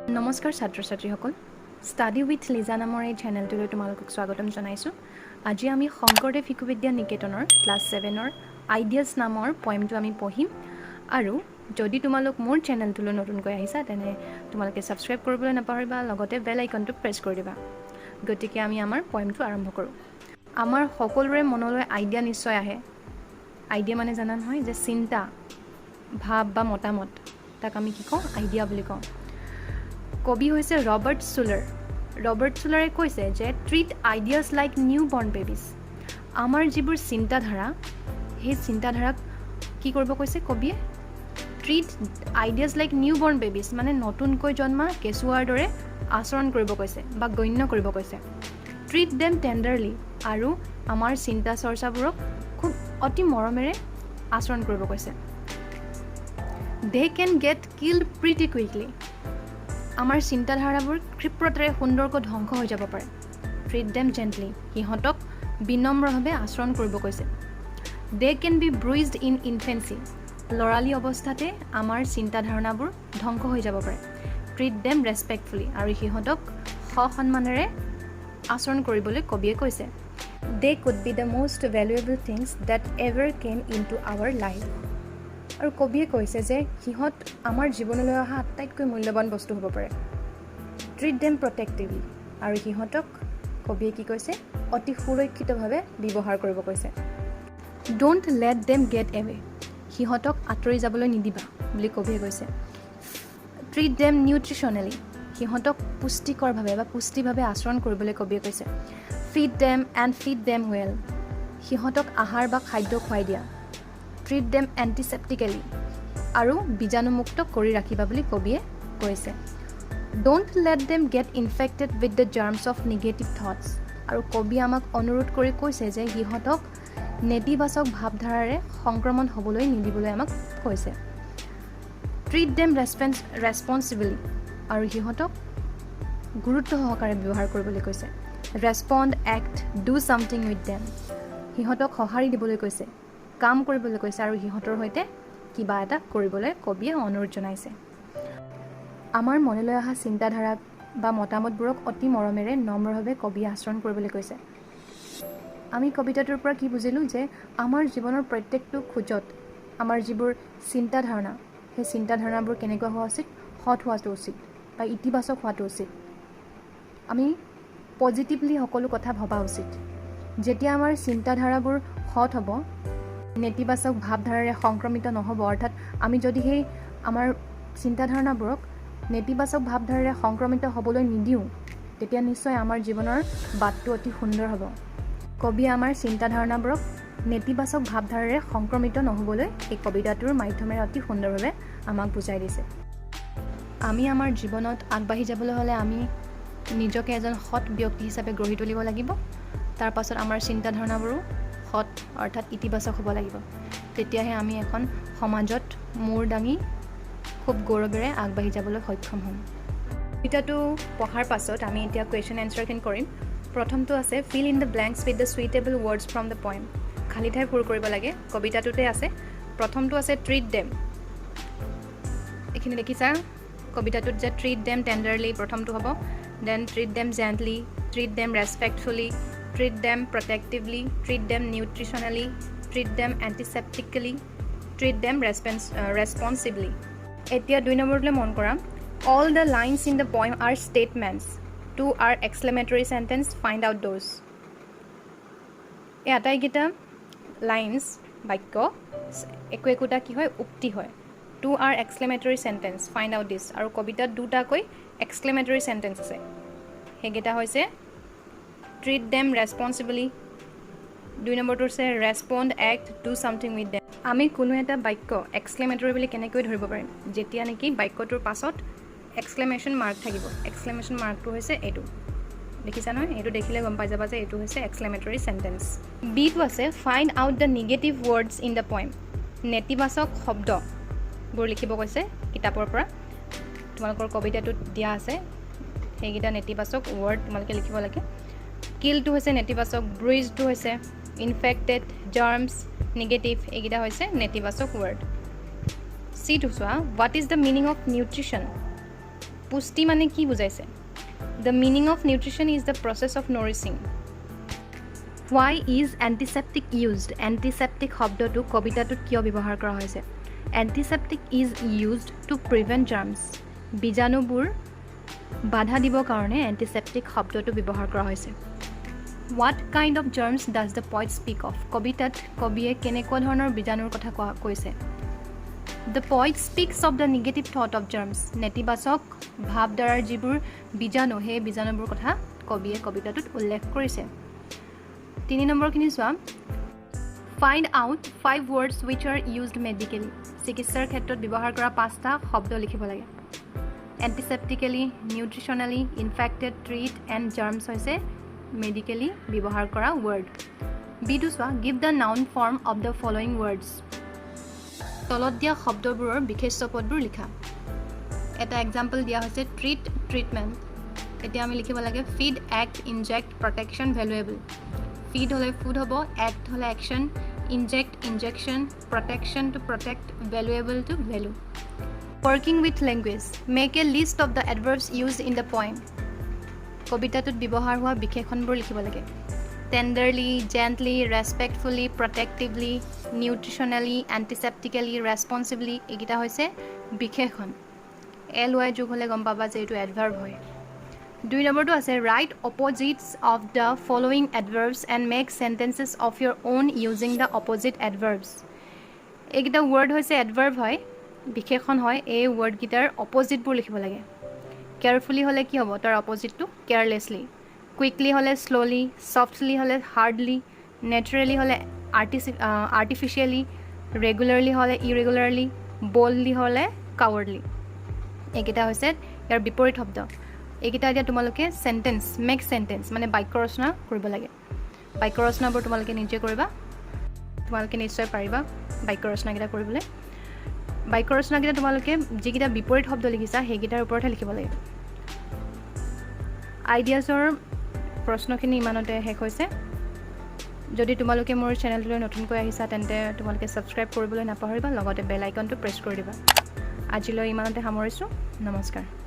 নমস্কাৰ ছাত্ৰ ছাত্ৰীসকল ষ্টাডি উইথ লিজা নামৰ এই চেনেলটোলৈ তোমালোকক স্বাগতম জনাইছোঁ। আজি আমি শংকৰদেৱ শিশু বিদ্যা নিকেতনৰ ক্লাছ 7ৰ আইডিয়াছ নামৰ পয়েমটো আমি পঢ়িম আৰু যদি তোমালোক মোৰ চেনেলটোলৈ নতুনকৈ আহিছা তেনে তোমালোকে ছাবস্ক্ৰাইব কৰিবলৈ নাপাহৰিবা, লগতে বেল আইকনটো প্ৰেছ কৰি দিবা। গতিকে আমি আমাৰ পয়েমটো আৰম্ভ কৰোঁ। আমাৰ সকলোৰে মনলৈ আইডিয়া নিশ্চয় আহে। আইডিয়া মানে জানা নহয় যে চিন্তা, ভাৱ বা মতামত, তাক আমি কি কওঁ? আইডিয়া বুলি কওঁ। কবি হৈছে ৰবাৰ্ট চুলাৰ। ৰবাৰ্ট চুলাৰে কৈছে যে ট্ৰিট আইডিয়াছ লাইক নিউ বৰ্ণ বেবিজ। আমাৰ যিবোৰ চিন্তাধাৰা, সেই চিন্তাধাৰাক কি কৰিব কৈছে কবিয়ে? ট্ৰিট আইডিয়াছ লাইক নিউ বৰ্ণ বেবিজ, মানে নতুনকৈ জন্মা কেঁচুৱাৰ দৰে আচৰণ কৰিব কৈছে বা গণ্য কৰিব কৈছে। ট্ৰিট দেম টেণ্ডাৰলি, আৰু আমাৰ চিন্তা চৰ্চাবোৰক খুব অতি মৰমেৰে আচৰণ কৰিব কৈছে। দে কেন গেট কিল্ড প্ৰিটি কুইকলি, আমাৰ চিন্তাধাৰাবোৰ ক্ষিপ্ৰতাৰে সুন্দৰকৈ ধ্বংস হৈ যাব পাৰে। ট্ৰিট দেম জেণ্টলি, সিহঁতক বিনম্ৰভাৱে আচৰণ কৰিব কৈছে। দে কেন বি ব্ৰুইজড ইন ইনফেঞ্চি, ল'ৰালি অৱস্থাতে আমাৰ চিন্তাধাৰণাবোৰ ধ্বংস হৈ যাব পাৰে। ট্ৰিট দেম ৰেচপেক্টফুলি, আৰু সিহঁতক সন্মানেৰে আচৰণ কৰিবলৈ কবিয়ে কৈছে। They could be the most valuable things that ever came into our life, আৰু কবিয়ে কৈছে যে সিহঁত আমাৰ জীৱনলৈ অহা আটাইতকৈ মূল্যৱান বস্তু হ'ব পাৰে। ট্ৰিট দেম প্ৰটেক্টিভলি, আৰু সিহঁতক কবিয়ে কি কৈছে? অতি সুৰক্ষিতভাৱে ব্যৱহাৰ কৰিব কৈছে। Don't let them get away, সিহঁতক আঁতৰি যাবলৈ নিদিবা বুলি কবিয়ে কৈছে। ট্ৰিট দেম নিউট্ৰিশ্যনেলি, সিহঁতক পুষ্টিকৰভাৱে বা পুষ্টিভাৱে আচৰণ কৰিবলৈ কবিয়ে কৈছে। Feed them and feed them well, সিহঁতক আহাৰ বা খাদ্য খুৱাই দিয়া। ট্ৰিট দেম এণ্টিছেপ্টিকেলি, আৰু বীজাণুমুক্ত কৰি ৰাখিবা বুলি কবিয়ে কৈছে। Don't let them get infected with the germs of negative thoughts, আৰু কবিয়ে আমাক অনুৰোধ কৰি কৈছে যে সিহঁতক নেতিবাচক ভাৱধাৰাৰে সংক্ৰমণ হ'বলৈ নিদিবলৈ আমাক কৈছে। ট্ৰিট দেম ৰেছপন্সিবলি, আৰু সিহঁতক গুৰুত্ব সহকাৰে ব্যৱহাৰ কৰিবলৈ কৈছে। Respond, act, do something with them, সিহঁতক সঁহাৰি দিবলৈ কৈছে, কাম কৰিবলৈ কৈছে, আৰু সিহঁতৰ সৈতে কিবা এটা কৰিবলৈ কবিয়ে অনুৰোধ জনাইছে। আমাৰ মনলৈ অহা চিন্তাধাৰাক বা মতামতবোৰক অতি মৰমেৰে নম্ৰভাৱে কবিয়ে আচৰণ কৰিবলৈ কৈছে। আমি কবিতাটোৰ পৰা কি বুজিলোঁ? যে আমাৰ জীৱনৰ প্ৰত্যেকটো খোজত আমাৰ যিবোৰ চিন্তাধাৰণা, সেই চিন্তাধাৰণাবোৰ কেনেকুৱা হোৱা উচিত? সৎ হোৱাটো উচিত বা ইতিবাচক হোৱাটো উচিত। আমি পজিটিভলি সকলো কথা ভবা উচিত। যেতিয়া আমাৰ চিন্তাধাৰাবোৰ সৎ হ'ব, নেতিবাচক ভাৱধাৰাৰে সংক্ৰমিত নহ'ব, অৰ্থাৎ আমি যদি সেই আমাৰ চিন্তাধাৰণাবোৰক নেতিবাচক ভাৱধাৰাৰে সংক্ৰমিত হ'বলৈ নিদিওঁ, তেতিয়া নিশ্চয় আমাৰ জীৱনৰ বাটটো অতি সুন্দৰ হ'ব। কবিয়ে আমাৰ চিন্তাধাৰণাবোৰক নেতিবাচক ভাৱধাৰাৰে সংক্ৰমিত নহ'বলৈ এই কবিতাটোৰ মাধ্যমেৰে অতি সুন্দৰভাৱে আমাক বুজাই দিছে। আমি আমাৰ জীৱনত আগবাঢ়ি যাবলৈ হ'লে আমি নিজকে এজন সৎ ব্যক্তি হিচাপে গঢ়ি তুলিব লাগিব। তাৰ পাছত আমাৰ চিন্তাধাৰণাবোৰো সৎ অৰ্থাৎ ইতিবাচক হ'ব লাগিব। তেতিয়াহে আমি এখন সমাজত মূৰ দাঙি খুব গৌৰৱেৰে আগবাঢ়ি যাবলৈ সক্ষম হ'ম। কবিতাটো পঢ়াৰ পাছত আমি এতিয়া কুৱেশ্যন এনচাৰখিনি কৰিম। প্ৰথমটো আছে fill in the blanks with the suitable words from the poem. খালী ঠাই পূৰ কৰিব লাগে। কবিতাটোতে আছে। প্ৰথমটো আছে ট্ৰিট দেম, এইখিনি দেখিছা কবিতাটোত যে ট্ৰিট দেম টেণ্ডাৰলি প্ৰথমটো হ'ব। Then treat them gently, treat them respectfully, treat them protectively, treat them nutritionally, treat them antiseptically, treat them responsibly. এতিয়া 2 নম্বৰটোলৈ মন কৰা। All the lines in the poem are statements, 2 are exclamatory sentence, find out those. এই আটাইকেইটা lines বাক্য একোটা কি হয়? উক্তি হয়। 2 are exclamatory sentence, find out this, আৰু কবিতাত 2টাকৈ এক্সক্লেমেটৰী চেণ্টেন্স আছে। সেইকেইটা হৈছে ট্ৰিট দেম ৰেছপন্সিবলি, 2 নম্বৰটো হৈছে respond, act, do something with them. আমি কোনো এটা বাক্য এক্সক্লেমেটৰী বুলি কেনেকৈ ধৰিব পাৰিম? যেতিয়া নেকি বাক্যটোৰ পাছত এক্সক্লেমেশ্যন মাৰ্ক থাকিব। এক্সক্লেমেশ্যন মাৰ্কটো হৈছে এইটো, দেখিছা নহয়? এইটো দেখিলে গম পাই যাবা যে এইটো হৈছে এক্সক্লেমেটৰী চেণ্টেন্স। বিটো আছে find out the negative words in the poem. নেতিবাচক শব্দবোৰ লিখিব কৈছে কিতাপৰ পৰা। তোমালোকৰ কবিতাটোত দিয়া আছে সেইকেইটা নেতিবাচক ৱৰ্ড তোমালোকে লিখিব লাগে। কিলটো হৈছে নেতিবাচক, ব্ৰুইজটো হৈছে ইনফেক্টেড, জাৰ্মছ নিগেটিভ, এইকেইটা হৈছে নেতিবাচক ৱৰ্ড। চিটো চোৱা, what is the meaning of nutrition? পুষ্টি মানে কি বুজাইছে the meaning of nutrition is the process of nourishing why is antiseptic used antiseptic শব্দটো কবিতাটোত কিয় ব্যৱহাৰ কৰা হৈছে antiseptic is used to prevent germs বীজাণুবোৰ বাধা দিবৰ কাৰণে এণ্টিছেপ্টিক শব্দটো ব্যৱহাৰ কৰা হৈছে what kind of germs does the poet speak of কবিতাত কবিয়ে কেনেকুৱা ধৰণৰ বীজাণুৰ কথা কৈছে the poet speaks of the negative thought of জাৰ্মছ নেতিবাচক ভাৱধাৰাৰ যিবোৰ বীজাণু সেই বীজাণুবোৰ কথা কবিয়ে কবিতাটোত উল্লেখ কৰিছে 3 নম্বৰখিনি চোৱা find out 5 words wish R used medically চিকিৎসাৰ ক্ষেত্ৰত ব্যৱহাৰ কৰা 5টা শব্দ লিখিব লাগে এণ্টিছেপ্টিকেলি নিউট্ৰিশ্যনেলি ইনফেক্টেড ট্ৰিট এণ্ড জাৰ্মছ হৈছে মেডিকেলি ব্যৱহাৰ কৰা ৱৰ্ড বিটো চোৱা give the noun form of the following words তলত দিয়া শব্দবোৰৰ বিশেষ্য পদবোৰ লিখা এটা এক্সাম্পল দিয়া হৈছে ট্ৰিট ট্ৰিটমেণ্ট এতিয়া আমি লিখিব লাগে feed act inject protection valuable feed হ'লে ফুড হ'ব এক্ট হ'লে action inject injection protection to protect valuable to value working with language make a list of the adverbs use in the poem কবিতাটোত ব্যৱহাৰ হোৱা বিশেষণবোৰ লিখিব লাগে টেণ্ডাৰলি জেণ্টলি ৰেছপেক্টফুলি প্ৰটেক্টিভলি নিউট্ৰিশ্যনেলি এণ্টিছেপ্টিকেলি ৰেছপনচিবলি এইকেইটা হৈছে বিশেষণ LY যোগ হ'লে গম পাবা যে এইটো এডভাৰ্ব হয় 2 নম্বৰটো আছে write opposites of the following adverbs and make sentences of your own using the opposite adverbs এইকেইটা ৱৰ্ড হৈছে এডভাৰ্ব হয় বিশেষণ হয় এই ৱৰ্ডকেইটাৰ অপজিটবোৰ লিখিব লাগে কেয়াৰফুলি হ'লে কি হ'ব তাৰ অপজিটটো কেয়াৰলেছলি কুইকলি হ'লে শ্ল'লি ছফ্টলি হ'লে হাৰ্ডলি নেচাৰেলি হ'লে আৰ্টিফিচিয়েলি ৰেগুলাৰলি হ'লে ইৰেগুলাৰলি বল্ডলি হ'লে কাৱাৰ্ডলি এইকেইটা হৈছে ইয়াৰ বিপৰীত শব্দ এইকেইটা এতিয়া তোমালোকে চেণ্টেন্স মেক চেণ্টেন্স মানে বাক্য ৰচনা কৰিব লাগে বাক্য ৰচনাবোৰ তোমালোকে নিজে কৰিবা তোমালোকে নিশ্চয় পাৰিবা বাক্য ৰচনাকেইটা কৰিবলৈ বাক্য ৰচনাকেইটা তোমালোকে যিকেইটা বিপৰীত শব্দ লিখিছা সেইকেইটাৰ ওপৰতহে লিখিব লাগে আইডিয়াছৰ প্ৰশ্নখিনি ইমানতে শেষ হৈছে যদি তোমালোকে মোৰ চেনেলটোলৈ নতুনকৈ আহিছা তেন্তে তোমালোকে ছাবস্ক্ৰাইব কৰিবলৈ নাপাহৰিবা লগতে বেল আইকনটো প্ৰেছ কৰি দিবা আজিলৈ ইমানতে সামৰিছোঁ নমস্কাৰ